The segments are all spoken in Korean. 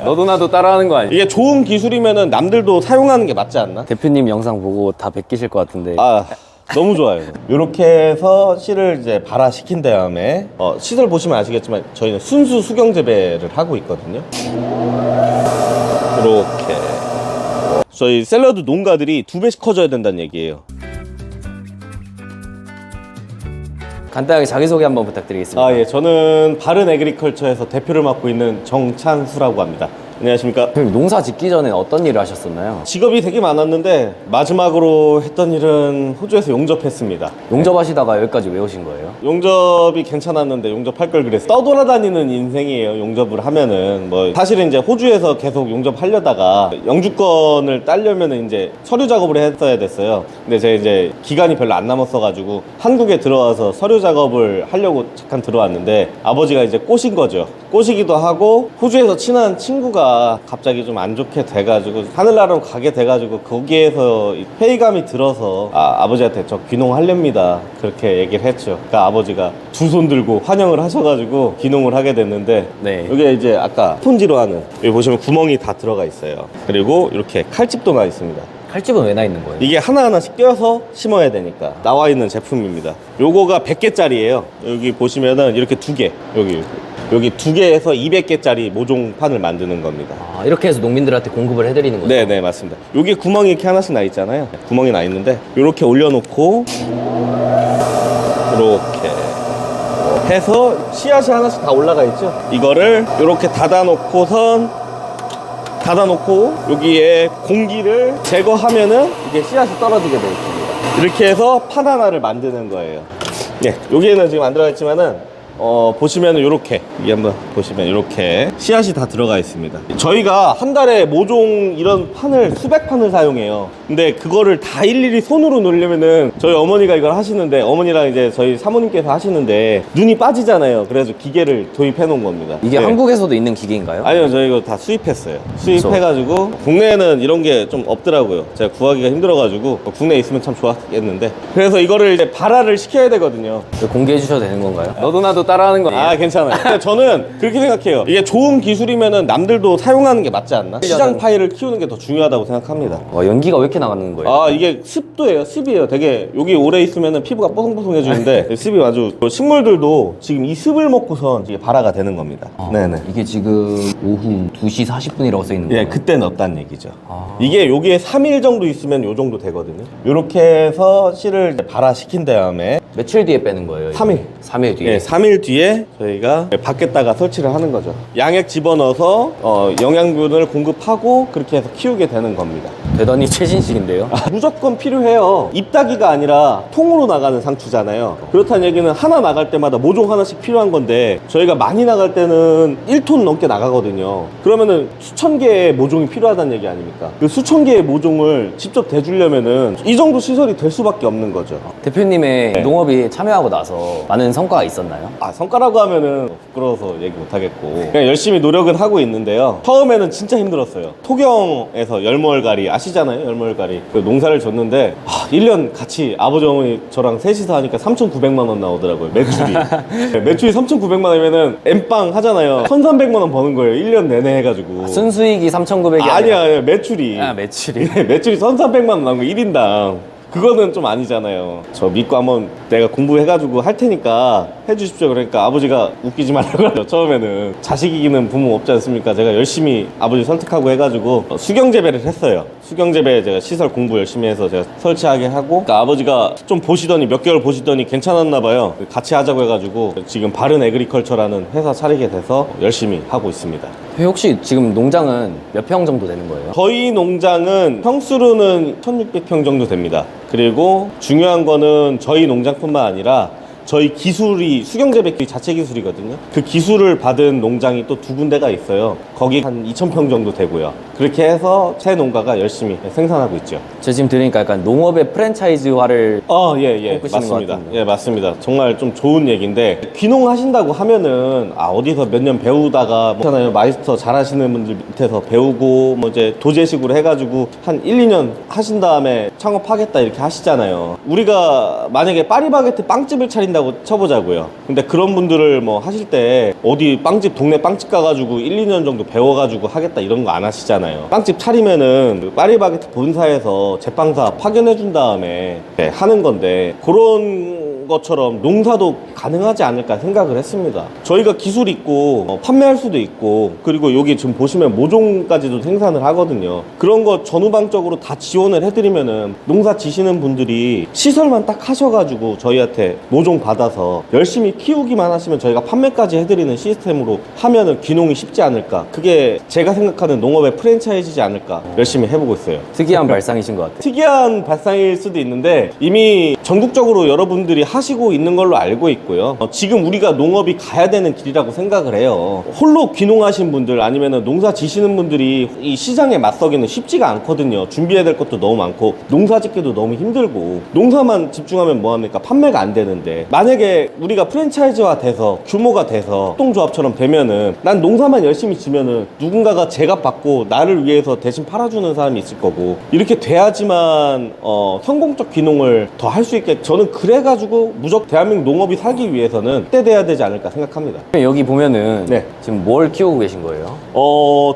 너도 나도 따라하는 거 아니야? 이게 좋은 기술이면은 남들도 사용하는 게 맞지 않나? 대표님 영상 보고 다 베끼실 것 같은데. 아, 너무 좋아요. 이렇게 해서 실을 이제 발화시킨 다음에 시설 보시면 아시겠지만 저희는 순수 수경 재배를 하고 있거든요. 이렇게 저희 샐러드 농가들이 2배씩 커져야 된다는 얘기예요. 간단하게 자기소개 한번 부탁드리겠습니다. 아, 예. 저는 바른 에그리컬처에서 대표를 맡고 있는 정찬수라고 합니다. 안녕하십니까. 대표님 농사 짓기 전에 어떤 일을 하셨었나요? 직업이 되게 많았는데 마지막으로 했던 일은 호주에서 용접했습니다. 용접하시다가 여기까지 왜 오신 거예요? 용접이 괜찮았는데 용접할 걸 그래서 떠돌아다니는 인생이에요. 용접을 하면은 뭐 사실은 이제 호주에서 계속 용접하려다가 영주권을 따려면은 이제 서류 작업을 했어야 됐어요. 근데 제가 이제 기간이 별로 안 남았어 가지고 한국에 들어와서 서류 작업을 하려고 잠깐 들어왔는데 아버지가 이제 꼬신 거죠. 꼬시기도 하고 호주에서 친한 친구가 갑자기 좀 안 좋게 돼가지고 하늘나라로 가게 돼가지고 거기에서 회의감이 들어서 아버지한테 저 귀농하렵니다 그렇게 얘기를 했죠. 그러니까 아버지가 두 손 들고 환영을 하셔가지고 귀농을 하게 됐는데 네. 여기가 이제 아까 스폰지로 하는 여기 보시면 구멍이 다 들어가 있어요. 그리고 이렇게 칼집도 나 있습니다. 칼집은 왜 나 있는 거예요? 이게 하나하나씩 껴서 심어야 되니까 나와 있는 제품입니다. 요거가 100개짜리예요. 여기 보시면은 이렇게 2개 여기 2개에서 200개짜리 모종판을 만드는 겁니다. 아, 이렇게 해서 농민들한테 공급을 해드리는 거죠? 네네, 맞습니다. 여기 구멍이 이렇게 하나씩 나 있잖아요. 구멍이 나 있는데 이렇게 올려놓고 이렇게 해서 씨앗이 하나씩 다 올라가 있죠. 이거를 이렇게 닫아놓고 여기에 공기를 제거하면은 이게 씨앗이 떨어지게 되어 있습니다. 이렇게 해서 판 하나를 만드는 거예요. 네, 여기에는 지금 안 들어가 있지만은 보시면 이렇게 여기 한번 보시면 이렇게 씨앗이 다 들어가 있습니다. 저희가 한 달에 모종 이런 판을 수백 판을 사용해요. 근데 그거를 다 일일이 손으로 누르려면은 저희 어머니가 이걸 하시는데 어머니랑 이제 저희 사모님께서 하시는데 눈이 빠지잖아요. 그래서 기계를 도입해 놓은 겁니다. 이게 네. 한국에서도 있는 기계인가요? 아니요, 저희 이거 다 수입했어요. 수입해가지고 국내에는 이런 게 좀 없더라고요. 제가 구하기가 힘들어가지고 국내에 있으면 참 좋았겠는데 그래서 이거를 이제 발화를 시켜야 되거든요. 공개해 주셔도 되는 건가요? 너도 나도 따라하는 거 아니에요? 아, 괜찮아요. 근데 저는 그렇게 생각해요. 이게 좋은 기술이면은 남들도 사용하는 게 맞지 않나? 시장 파이를 키우는 게 더 중요하다고 생각합니다. 와, 연기가 왜 이렇게 나가는 거예요? 아, 이게 습도예요. 습이에요. 되게 여기 오래 있으면은 피부가 뽀송뽀송해지는데 습이 아주 식물들도 지금 이 습을 먹고선 이게 발화가 되는 겁니다. 네네. 이게 지금 오후 2시 40분이라고 써 있는 거예요? 예, 그때 넣었다는 얘기죠. 이게 여기에 3일 정도 있으면 요 정도 되거든요. 이렇게 해서 씨를 이제 발화시킨 다음에 며칠 뒤에 빼는 거예요? 3일. 3일 뒤에? 예, 3일 뒤에 저희가 밖에다가 설치를 하는 거죠. 양액 집어넣어서 영양분을 공급하고 그렇게 해서 키우게 되는 겁니다. 대단히 최신식인데요? 무조건 필요해요. 잎따기가 아니라 통으로 나가는 상추잖아요. 그렇다는 얘기는 하나 나갈 때마다 모종 하나씩 필요한 건데 저희가 많이 나갈 때는 1톤 넘게 나가거든요. 그러면은 수천 개의 모종이 필요하다는 얘기 아닙니까? 그 수천 개의 모종을 직접 대주려면은 이 정도 시설이 될 수밖에 없는 거죠. 대표님의 네. 농업이 참여하고 나서 많은 성과가 있었나요? 성과라고 하면은 부끄러워서 얘기 못 하겠고 그냥 열심히 노력은 하고 있는데요. 처음에는 진짜 힘들었어요. 토경에서 열무얼갈이 아시잖아요. 열무얼갈이 그 농사를 졌는데 1년 같이 아버지 어머니 저랑 셋이서 하니까 3,900만 원 나오더라고요. 매출이. 네, 매출이 3,900만 원이면은 엠빵 하잖아요. 1,300만 원 버는 거예요. 1년 내내 해가지고. 순수익이 3,900이 아니야, 매출이. 매출이. 매출이 1,300만 원 나온 거 1인당. 그거는 좀 아니잖아요. 저 믿고 한번 내가 공부해가지고 할 테니까 해주십시오. 그러니까 아버지가 웃기지 말라고 하죠. 처음에는 자식 이기는 부모 없지 않습니까? 제가 열심히 아버지 설득하고 해가지고 수경재배를 했어요. 수경재배 제가 시설 공부 열심히 해서 제가 설치하게 하고 그러니까 아버지가 좀 보시더니 몇 개월 보시더니 괜찮았나 봐요. 같이 하자고 해가지고 지금 바른 에그리컬처라는 회사 차리게 돼서 열심히 하고 있습니다. 혹시 지금 농장은 몇 평 정도 되는 거예요? 저희 농장은 평수로는 1,600평 정도 됩니다. 그리고 중요한 거는 저희 농장뿐만 아니라 저희 기술이 수경재배 자체 기술이거든요. 그 기술을 받은 농장이 또 2군데가 있어요. 거기 한 2,000평 정도 되고요. 그렇게 해서 새 농가가 열심히 생산하고 있죠. 저 지금 들으니까 약간 농업의 프랜차이즈화를 예, 꿈꾸시는 것 맞습니다. 같은데. 예, 맞습니다. 정말 좀 좋은 얘기인데 귀농하신다고 하면은 어디서 몇 년 배우다가 뭐 마이스터 잘하시는 분들 밑에서 배우고 뭐 이제 도제식으로 해가지고 한 1, 2년 하신 다음에 창업하겠다 이렇게 하시잖아요. 우리가 만약에 파리바게트 빵집을 차린다 하신다고 쳐보자고요. 근데 그런 분들을 뭐 하실 때 어디 빵집, 동네 빵집 가가지고 1, 2년 정도 배워가지고 하겠다 이런 거 안 하시잖아요. 빵집 차리면은 그 파리바게트 본사에서 제빵사 파견해준 다음에 하는 건데, 그런 것처럼 농사도 가능하지 않을까 생각을 했습니다. 저희가 기술 있고 판매할 수도 있고, 그리고 여기 지금 보시면 모종까지도 생산을 하거든요. 그런 거 전후방적으로 다 지원을 해드리면은 농사 지시는 분들이 시설만 딱 하셔가지고 저희한테 모종 받아서 열심히 키우기만 하시면 저희가 판매까지 해드리는 시스템으로 하면은 귀농이 쉽지 않을까. 그게 제가 생각하는 농업의 프랜차이즈지 않을까. 열심히 해보고 있어요. 특이한 발상이신 것 같아요. 특이한 발상일 수도 있는데 이미 전국적으로 여러분들이 하시고 있는 걸로 알고 있고요. 지금 우리가 농업이 가야 되는 길이라고 생각을 해요. 홀로 귀농하신 분들 아니면 농사 지시는 분들이 이 시장에 맞서기는 쉽지가 않거든요. 준비해야 될 것도 너무 많고 농사 짓기도 너무 힘들고, 농사만 집중하면 뭐합니까? 판매가 안 되는데, 만약에 우리가 프랜차이즈화 돼서 규모가 돼서 협동조합처럼 되면은 난 농사만 열심히 지면은 누군가가 제값 받고 나를 위해서 대신 팔아주는 사람이 있을 거고, 이렇게 돼야지만 성공적 귀농을 더 할 수 있게, 저는 그래가지고 무조건 대한민국 농업이 살기 위해서는 그때 돼야 되지 않을까 생각합니다. 여기 보면은 네. 지금 뭘 키우고 계신 거예요?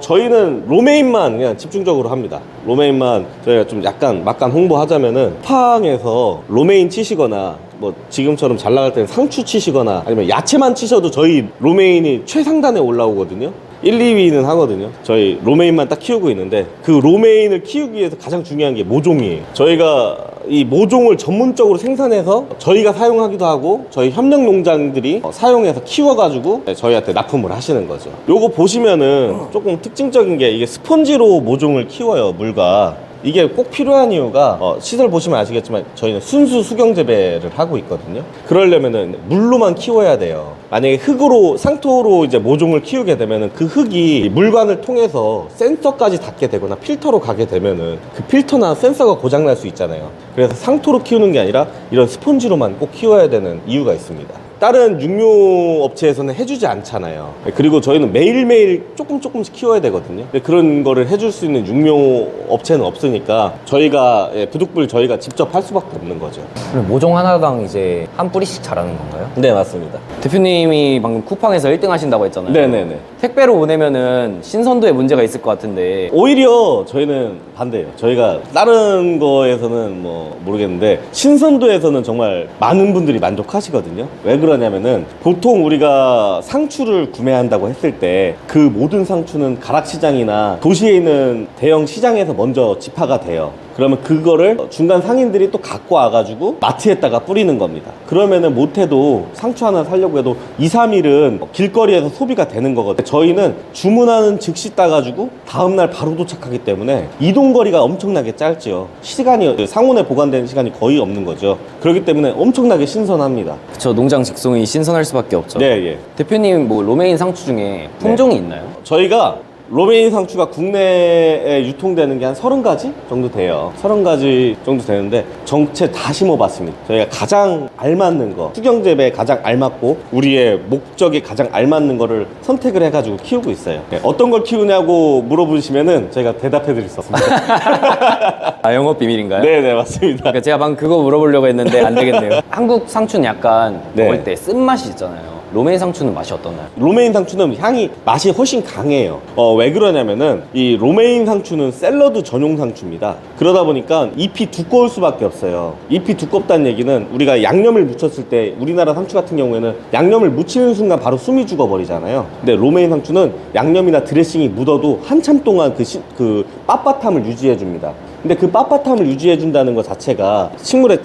저희는 로메인만 그냥 집중적으로 합니다. 로메인만 저희가 좀 약간 막간 홍보하자면은, 쿠팡에서 로메인 치시거나 뭐 지금처럼 잘 나갈 때는 상추 치시거나 아니면 야채만 치셔도 저희 로메인이 최상단에 올라오거든요. 1, 2위는 하거든요. 저희 로메인만 딱 키우고 있는데, 그 로메인을 키우기 위해서 가장 중요한 게 모종이에요. 저희가 이 모종을 전문적으로 생산해서 저희가 사용하기도 하고 저희 협력 농장들이 사용해서 키워가지고 저희한테 납품을 하시는 거죠. 요거 보시면은 조금 특징적인 게, 이게 스펀지로 모종을 키워요. 물과 이게 꼭 필요한 이유가, 시설 보시면 아시겠지만 저희는 순수 수경 재배를 하고 있거든요. 그러려면은 물로만 키워야 돼요. 만약에 흙으로, 상토로 이제 모종을 키우게 되면은 그 흙이 물관을 통해서 센서까지 닿게 되거나 필터로 가게 되면은 그 필터나 센서가 고장날 수 있잖아요. 그래서 상토로 키우는 게 아니라 이런 스펀지로만 꼭 키워야 되는 이유가 있습니다. 다른 육류 업체에서는 해주지 않잖아요. 그리고 저희는 매일매일 조금씩 키워야 되거든요. 그런 거를 해줄 수 있는 육류 업체는 없으니까 저희가 부득불 저희가 직접 할 수밖에 없는 거죠. 그럼 모종 하나당 이제 한 뿌리씩 자라는 건가요? 네, 맞습니다. 대표님이 방금 쿠팡에서 1등 하신다고 했잖아요. 네네네. 택배로 보내면은 신선도에 문제가 있을 것 같은데. 오히려 저희는 반대예요. 저희가 다른 거에서는 뭐 모르겠는데 신선도에서는 정말 많은 분들이 만족하시거든요. 왜 그러냐면은, 보통 우리가 상추를 구매한다고 했을 때 그 모든 상추는 가락시장이나 도시에 있는 대형 시장에서 먼저 집화가 돼요. 그러면 그거를 중간 상인들이 또 갖고 와가지고 마트에다가 뿌리는 겁니다. 그러면은 못해도 상추 하나 사려고 해도 2, 3일은 길거리에서 소비가 되는 거거든요. 저희는 주문하는 즉시 따가지고 다음날 바로 도착하기 때문에 이동거리가 엄청나게 짧죠. 시간이, 상온에 보관되는 시간이 거의 없는 거죠. 그렇기 때문에 엄청나게 신선합니다. 그쵸, 농장 직송이 신선할 수밖에 없죠. 네, 예. 대표님 뭐 로메인 상추 중에 품종이 있나요? 저희가 로메인 상추가 국내에 유통되는 게 한 30가지 정도 돼요. 30가지 정도 되는데 전체 다 심어봤습니다. 저희가 가장 알맞는 거, 수경재배에 가장 알맞고 우리의 목적에 가장 알맞는 거를 선택을 해가지고 키우고 있어요. 네, 어떤 걸 키우냐고 물어보시면은 저희가 대답해드릴 수 없습니다. 아, 영업 비밀인가요? 네네, 맞습니다. 그러니까 제가 방금 그거 물어보려고 했는데 안 되겠네요. 한국 상추는 약간 네. 먹을 때 쓴맛이 있잖아요. 로메인 상추는 맛이 어떠나요? 로메인 상추는 맛이 훨씬 강해요. 왜 그러냐면은 이 로메인 상추는 샐러드 전용 상추입니다. 그러다 보니까 잎이 두꺼울 수밖에 없어요. 잎이 두껍다는 얘기는 우리가 양념을 묻혔을 때, 우리나라 상추 같은 경우에는 양념을 묻히는 순간 바로 숨이 죽어버리잖아요. 근데 로메인 상추는 양념이나 드레싱이 묻어도 한참 동안 그 빳빳함을 유지해줍니다. 근데 그 빳빳함을 유지해준다는 것 자체가 식물의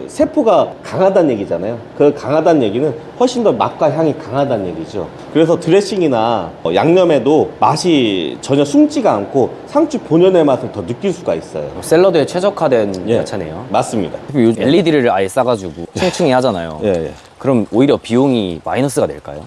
세포가 강하다는 얘기잖아요. 그 강하다는 얘기는 훨씬 더 맛과 향이 강하다는 얘기죠. 그래서 드레싱이나 양념에도 맛이 전혀 숨지가 않고 상추 본연의 맛을 더 느낄 수가 있어요. 샐러드에 최적화된 예. 야채네요. 맞습니다. 요즘 LED를 아예 싸가지고 층층이 하잖아요. 예, 예. 그럼 오히려 비용이 마이너스가 될까요?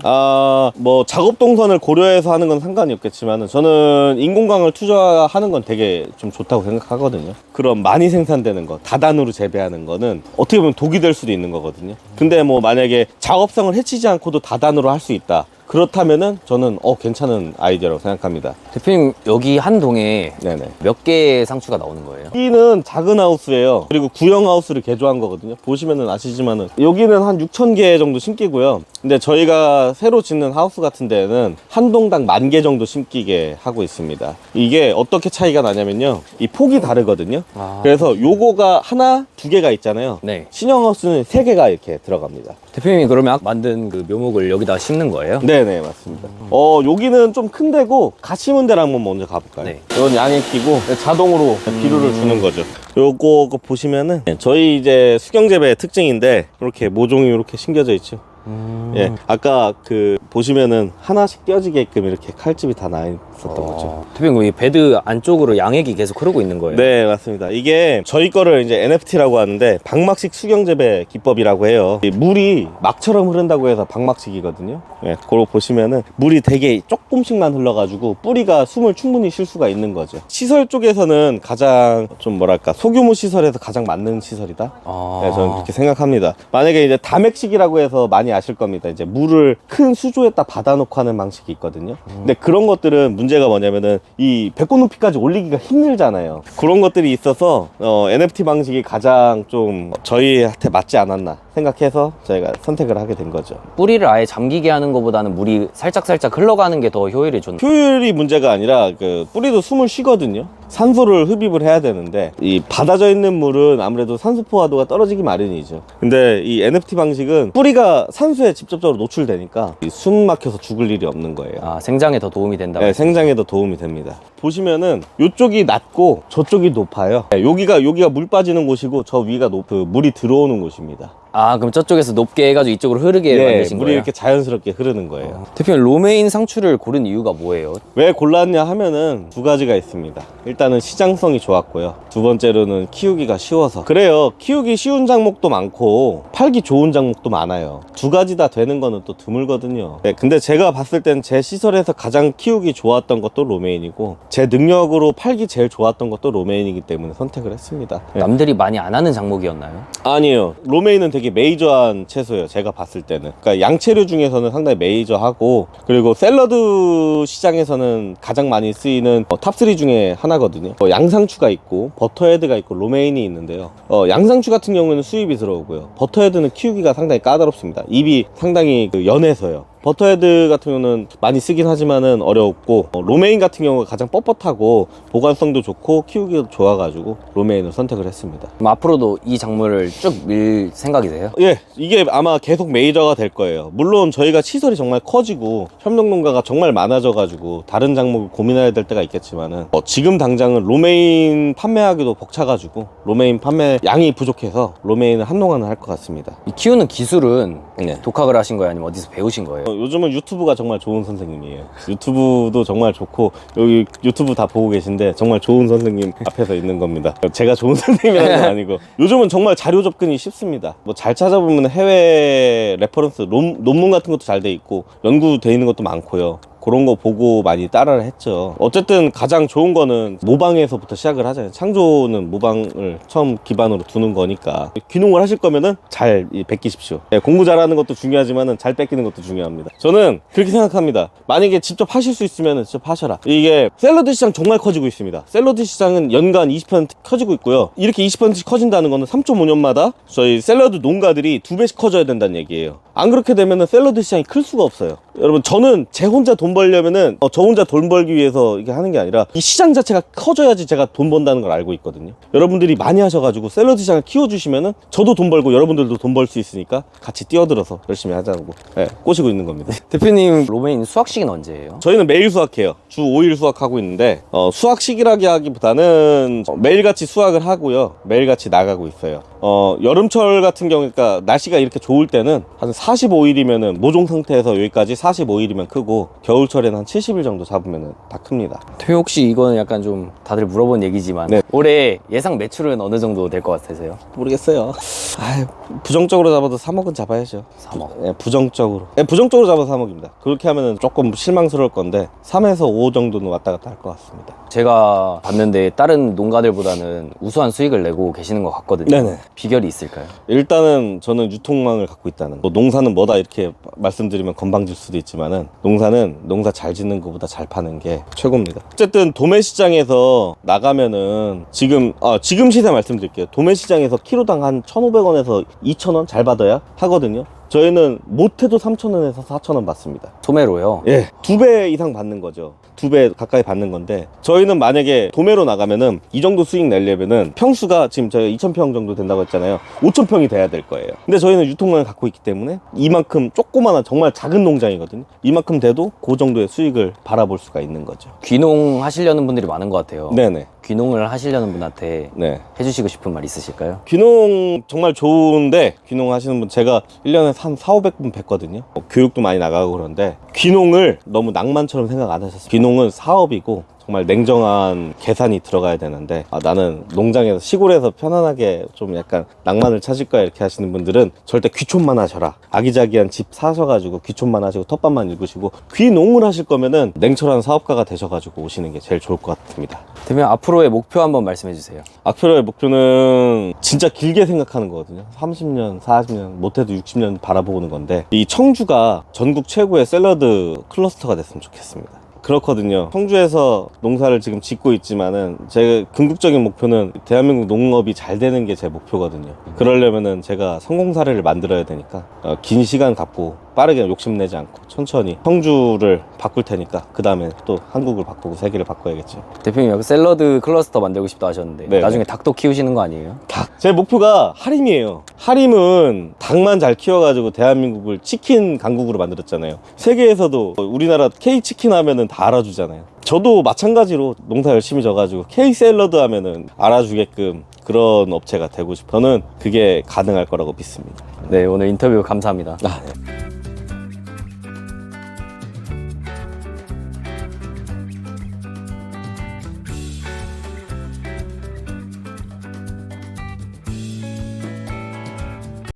뭐 작업 동선을 고려해서 하는 건 상관이 없겠지만 저는 인공광을 투자하는 건 되게 좀 좋다고 생각하거든요. 그럼 많이 생산되는 거, 다단으로 재배하는 거는 어떻게 보면 독이 될 수도 있는 거거든요. 근데 뭐 만약에 작업성을 해치지 않고도 다단으로 할 수 있다. 그렇다면은 저는 괜찮은 아이디어라고 생각합니다. 대표님 여기 한 동에 네네. 몇 개의 상추가 나오는 거예요? 여기는 작은 하우스예요. 그리고 구형 하우스를 개조한 거거든요. 보시면은 아시지만은 여기는 한 6,000개 정도 심기고요. 근데 저희가 새로 짓는 하우스 같은 데는 한 동당 10,000개 정도 심기게 하고 있습니다. 이게 어떻게 차이가 나냐면요, 이 폭이 다르거든요. 그래서 요거가 하나, 2개가 있잖아요. 네. 신형 하우스는 3개가 이렇게 들어갑니다. 대표님이 그러면 아까 만든 그 묘목을 여기다 심는 거예요? 네네, 맞습니다. 여기는 좀 큰 데고, 갓 심은 데를 한번 먼저 가볼까요? 네. 이건 양에 끼고 자동으로 비료를 주는 거죠. 요거 보시면은 저희 이제 수경재배의 특징인데, 이렇게 모종이 이렇게 심겨져 있죠. 예, 아까 그 보시면은 하나씩 띄어지게끔 이렇게 칼집이 다 나 있었던 거죠. 대표님 이 베드 안쪽으로 양액이 계속 흐르고 있는 거예요? 네, 맞습니다. 이게 저희 거를 이제 NFT라고 하는데 방막식 수경재배 기법이라고 해요. 이 물이 막처럼 흐른다고 해서 방막식이거든요. 예, 그거 보시면은 물이 되게 조금씩만 흘러가지고 뿌리가 숨을 충분히 쉴 수가 있는 거죠. 시설 쪽에서는 가장 좀 뭐랄까 소규모 시설에서 가장 맞는 시설이다. 네, 저는 그렇게 생각합니다. 만약에 이제 다맥식이라고 해서 많이 아실 겁니다. 이제 물을 큰 수조에다 받아놓고 하는 방식이 있거든요. 근데 그런 것들은 문제가 뭐냐면은 이 배꼽 높이까지 올리기가 힘들잖아요. 그런 것들이 있어서 NFT 방식이 가장 좀 저희한테 맞지 않았나 생각해서 저희가 선택을 하게 된 거죠. 뿌리를 아예 잠기게 하는 것보다는 물이 살짝 흘러가는 게 더 효율이 좋은. 효율이 문제가 아니라 그 뿌리도 숨을 쉬거든요. 산소를 흡입을 해야 되는데 이 받아져 있는 물은 아무래도 산소 포화도가 떨어지기 마련이죠. 근데 이 NFT 방식은 뿌리가 산소에 직접적으로 노출되니까 숨 막혀서 죽을 일이 없는 거예요. 생장에 더 도움이 된다. 네, 생장에도 도움이 됩니다. 보시면은 이쪽이 낮고 저쪽이 높아요. 네, 여기가 물 빠지는 곳이고 저 위가 물이 들어오는 곳입니다. 그럼 저쪽에서 높게 해가지고 이쪽으로 흐르게 만드신 물이 거예요? 이렇게 자연스럽게 흐르는 거예요. 대표님 로메인 상추를 고른 이유가 뭐예요? 왜 골랐냐 하면은 2가지가 있습니다. 일단은 시장성이 좋았고요. 두 번째로는 키우기가 쉬워서. 그래요, 키우기 쉬운 작목도 많고 팔기 좋은 작목도 많아요. 2가지 다 되는 거는 또 드물거든요. 네, 근데 제가 봤을 땐 제 시설에서 가장 키우기 좋았던 것도 로메인이고 제 능력으로 팔기 제일 좋았던 것도 로메인이기 때문에 선택을 했습니다. 네. 남들이 많이 안 하는 작목이었나요? 아니에요. 로메인은 되게 메이저한 채소예요. 제가 봤을 때는. 그러니까 양채류 중에서는 상당히 메이저하고, 그리고 샐러드 시장에서는 가장 많이 쓰이는 탑3 중에 하나거든요. 양상추가 있고 버터헤드가 있고 로메인이 있는데요. 양상추 같은 경우에는 수입이 들어오고요. 버터헤드는 키우기가 상당히 까다롭습니다. 잎이 상당히 연해서요. 버터헤드 같은 경우는 많이 쓰긴 하지만은 어렵고, 로메인 같은 경우가 가장 뻣뻣하고 보관성도 좋고 키우기도 좋아가지고 로메인을 선택을 했습니다. 그럼 앞으로도 이 작물을 쭉 밀 생각이세요? 예, 이게 아마 계속 메이저가 될 거예요. 물론 저희가 시설이 정말 커지고 협력농가가 정말 많아져가지고 다른 작목을 고민해야 될 때가 있겠지만은 지금 당장은 로메인 판매하기도 벅차가지고 로메인 판매 양이 부족해서 로메인을 한동안은 할 것 같습니다. 이 키우는 기술은 네. 독학을 하신 거예요? 아니면 어디서 배우신 거예요? 요즘은 유튜브가 정말 좋은 선생님이에요. 유튜브도 정말 좋고, 여기 유튜브 다 보고 계신데 정말 좋은 선생님 앞에서 있는 겁니다. 제가 좋은 선생님이라는 건 아니고 요즘은 정말 자료 접근이 쉽습니다. 뭐 잘 찾아보면 해외 레퍼런스 논문 같은 것도 잘 돼 있고 연구돼 있는 것도 많고요. 그런 거 보고 많이 따라를 했죠. 어쨌든 가장 좋은 거는 모방에서부터 시작을 하잖아요. 창조는 모방을 처음 기반으로 두는 거니까 귀농을 하실 거면은 잘 뺏기십시오. 네, 공부 잘하는 것도 중요하지만은 잘 뺏기는 것도 중요합니다. 저는 그렇게 생각합니다. 만약에 직접 하실 수 있으면 직접 하셔라. 이게 샐러드 시장 정말 커지고 있습니다. 샐러드 시장은 연간 20% 커지고 있고요. 이렇게 20%씩 커진다는 거는 3.5년마다 저희 샐러드 농가들이 2배씩 커져야 된다는 얘기예요. 안 그렇게 되면은 샐러드 시장이 클 수가 없어요. 여러분, 저는 제 혼자 돈 벌려면은 저 혼자 돈 벌기 위해서 이게 하는 게 아니라 이 시장 자체가 커져야지 제가 돈 번다는 걸 알고 있거든요. 여러분들이 많이 하셔가지고 샐러드 시장을 키워주시면은 저도 돈 벌고 여러분들도 돈 벌 수 있으니까 같이 뛰어들어서 열심히 하자고 꼬시고 있는 겁니다. 대표님 로메인 수확 시기는 언제예요? 저희는 매일 수확해요. 주 5일 수확하고 있는데 수확 시기라기 하기보다는 매일같이 수확을 하고요. 매일같이 나가고 있어요. 여름철 같은 경우, 그러니까 날씨가 이렇게 좋을 때는 한 45일이면은 모종 상태에서 여기까지 45일이면 크고, 겨울철에는 한 70일 정도 잡으면은 다 큽니다. 대표 혹시 이거는 약간 좀 다들 물어본 얘기지만 네. 올해 예상 매출은 어느 정도 될 것 같으세요? 모르겠어요. 부정적으로 잡아도 3억은 잡아야죠. 3억. 네, 부정적으로. 네, 부정적으로 잡아도 3억입니다. 그렇게 하면은 조금 실망스러울 건데 3에서 5 정도는 왔다 갔다 할 것 같습니다. 제가 봤는데 다른 농가들보다는 우수한 수익을 내고 계시는 것 같거든요. 네네. 비결이 있을까요? 일단은 저는 유통망을 갖고 있다는 거. 농사는 뭐다 이렇게 말씀드리면 건방질 수도 있지만은 농사는 농사 잘 짓는 것보다 잘 파는 게 최고입니다. 어쨌든 도매 시장에서 나가면은 지금 시세 말씀드릴게요. 도매 시장에서 키로당 한 1,500원에서 2,000원 잘 받아야 하거든요. 저희는 못해도 3,000원에서 4,000원 받습니다. 소매로요? 예, 2배 이상 받는 거죠. 2배 가까이 받는 건데, 저희는 만약에 도매로 나가면은 이 정도 수익 내려면은 평수가 지금 저희가 2,000평 정도 된다고 했잖아요. 5,000평이 돼야 될 거예요. 근데 저희는 유통망을 갖고 있기 때문에 이만큼 조그마한 정말 작은 농장이거든요. 이만큼 돼도 그 정도의 수익을 바라볼 수가 있는 거죠. 귀농 하시려는 분들이 많은 것 같아요. 네네. 귀농을 하시려는 분한테 네. 해주시고 싶은 말 있으실까요? 귀농 정말 좋은데, 귀농 하시는 분 제가 1년에 한 4,500분 뵀거든요. 교육도 많이 나가고 그런데 귀농을 너무 낭만처럼 생각 안 하셨어요. 귀농은 사업이고 정말 냉정한 계산이 들어가야 되는데, 나는 농장에서 시골에서 편안하게 좀 약간 낭만을 찾을 거야 이렇게 하시는 분들은 절대 귀촌만 하셔라. 아기자기한 집 사셔가지고 귀촌만 하시고 텃밭만 읽으시고, 귀농을 하실 거면은 냉철한 사업가가 되셔가지고 오시는 게 제일 좋을 것 같습니다. 대표님 앞으로의 목표 한번 말씀해 주세요. 앞으로의 목표는 진짜 길게 생각하는 거거든요. 30년, 40년, 못해도 60년 바라보는 건데, 이 청주가 전국 최고의 샐러드 클러스터가 됐으면 좋겠습니다. 그렇거든요. 청주에서 농사를 지금 짓고 있지만은 제 궁극적인 목표는 대한민국 농업이 잘 되는 게 제 목표거든요. 그러려면은 제가 성공 사례를 만들어야 되니까 긴 시간 갖고 빠르게 욕심내지 않고 천천히 청주를 바꿀 테니까 그 다음에 또 한국을 바꾸고 세계를 바꿔야겠죠. 대표님 여기 샐러드 클러스터 만들고 싶다 하셨는데 네, 나중에 닭도 키우시는 거 아니에요? 닭. 제 목표가 하림이에요. 하림은 닭만 잘 키워가지고 대한민국을 치킨 강국으로 만들었잖아요. 세계에서도 우리나라 K치킨 하면은 다 알아주잖아요. 저도 마찬가지로 농사 열심히 져가지고 K샐러드 하면은 알아주게끔 그런 업체가 되고 싶어요. 저는 그게 가능할 거라고 믿습니다. 네, 오늘 인터뷰 감사합니다. 네.